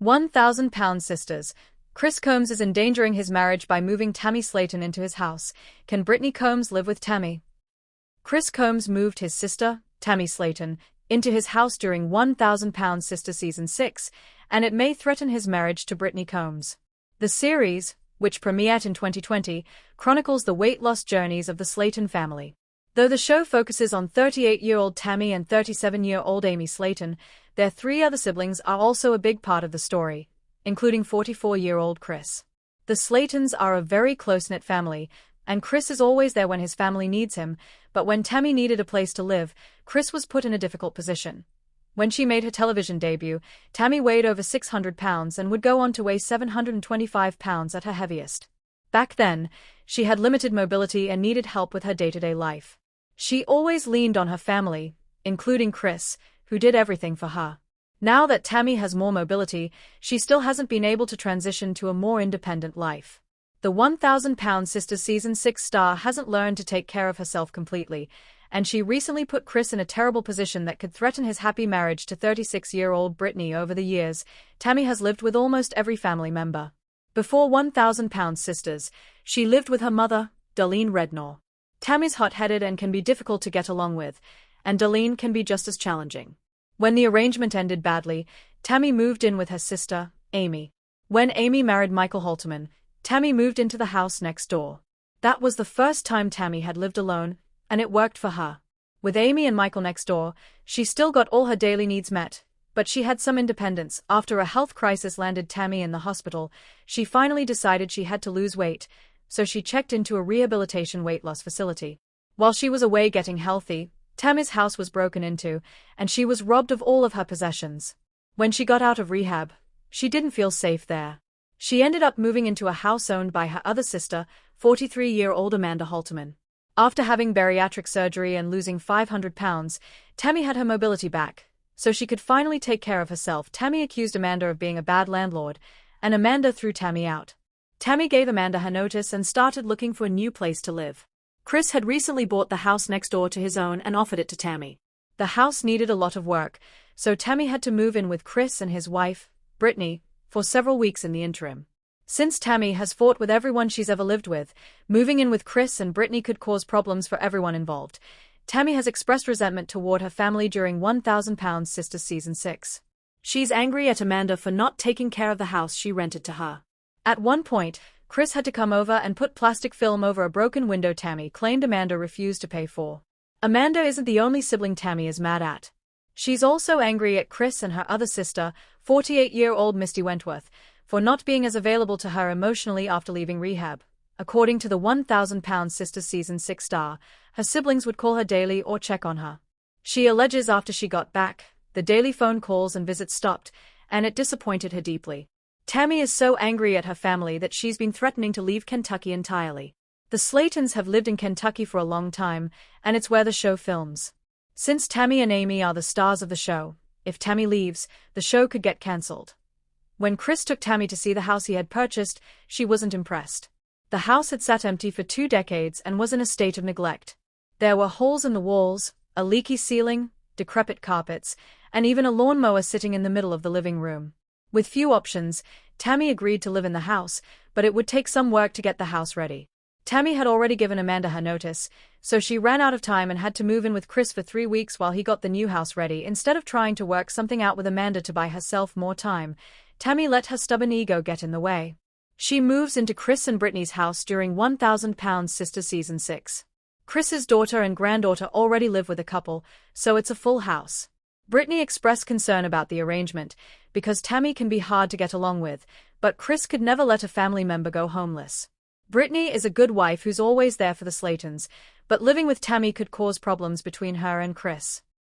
1,000-pound sisters. Chris Combs is endangering his marriage by moving Tammy Slaton into his house. Can Brittany Combs live with Tammy? Chris Combs moved his sister, Tammy Slaton, into his house during 1,000-pound Sister Season 6, and it may threaten his marriage to Brittany Combs. The series, which premiered in 2020, chronicles the weight loss journeys of the Slaton family. Though the show focuses on 38-year-old Tammy and 37-year-old Amy Slaton, their three other siblings are also a big part of the story, including 44-year-old Chris. The Slatons are a very close-knit family, and Chris is always there when his family needs him, but when Tammy needed a place to live, Chris was put in a difficult position. When she made her television debut, Tammy weighed over 600 pounds and would go on to weigh 725 pounds at her heaviest. Back then, she had limited mobility and needed help with her day-to-day life. She always leaned on her family, including Chris, who did everything for her. Now that Tammy has more mobility, she still hasn't been able to transition to a more independent life. The 1,000-pound Sisters Season 6 star hasn't learned to take care of herself completely, and she recently put Chris in a terrible position that could threaten his happy marriage to 36-year-old Brittany. Over the years, Tammy has lived with almost every family member. Before 1,000-pound Sisters, she lived with her mother, Darlene Rednor. Tammy's hot-headed and can be difficult to get along with, and Darlene can be just as challenging. When the arrangement ended badly, Tammy moved in with her sister, Amy. When Amy married Michael Halterman, Tammy moved into the house next door. That was the first time Tammy had lived alone, and it worked for her. With Amy and Michael next door, she still got all her daily needs met, but she had some independence. After a health crisis landed Tammy in the hospital, she finally decided she had to lose weight, so she checked into a rehabilitation weight loss facility. While she was away getting healthy, Tammy's house was broken into, and she was robbed of all of her possessions. When she got out of rehab, she didn't feel safe there. She ended up moving into a house owned by her other sister, 43-year-old Amanda Halterman. After having bariatric surgery and losing 500 pounds, Tammy had her mobility back, so she could finally take care of herself. Tammy accused Amanda of being a bad landlord, and Amanda threw Tammy out. Tammy gave Amanda her notice and started looking for a new place to live. Chris had recently bought the house next door to his own and offered it to Tammy. The house needed a lot of work, so Tammy had to move in with Chris and his wife, Brittany, for several weeks in the interim. Since Tammy has fought with everyone she's ever lived with, moving in with Chris and Brittany could cause problems for everyone involved. Tammy has expressed resentment toward her family during 1,000-pound Sisters Season 6. She's angry at Amanda for not taking care of the house she rented to her. At one point, Chris had to come over and put plastic film over a broken window Tammy claimed Amanda refused to pay for. Amanda isn't the only sibling Tammy is mad at. She's also angry at Chris and her other sister, 48-year-old Misty Wentworth, for not being as available to her emotionally after leaving rehab. According to the 1,000-pound Sisters Season 6 star, her siblings would call her daily or check on her. She alleges after she got back, the daily phone calls and visits stopped, and it disappointed her deeply. Tammy is so angry at her family that she's been threatening to leave Kentucky entirely. The Slatons have lived in Kentucky for a long time, and it's where the show films. Since Tammy and Amy are the stars of the show, if Tammy leaves, the show could get cancelled. When Chris took Tammy to see the house he had purchased, she wasn't impressed. The house had sat empty for 2 decades and was in a state of neglect. There were holes in the walls, a leaky ceiling, decrepit carpets, and even a lawnmower sitting in the middle of the living room. With few options, Tammy agreed to live in the house, but it would take some work to get the house ready. Tammy had already given Amanda her notice, so she ran out of time and had to move in with Chris for 3 weeks while he got the new house ready. Instead of trying to work something out with Amanda to buy herself more time, Tammy let her stubborn ego get in the way. She moves into Chris and Brittany's house during 1,000-pound Sisters Season 6. Chris's daughter and granddaughter already live with a couple, so it's a full house. Brittany expressed concern about the arrangement, because Tammy can be hard to get along with, but Chris could never let a family member go homeless. Brittany is a good wife who's always there for the Slatons, but living with Tammy could cause problems between her and Chris.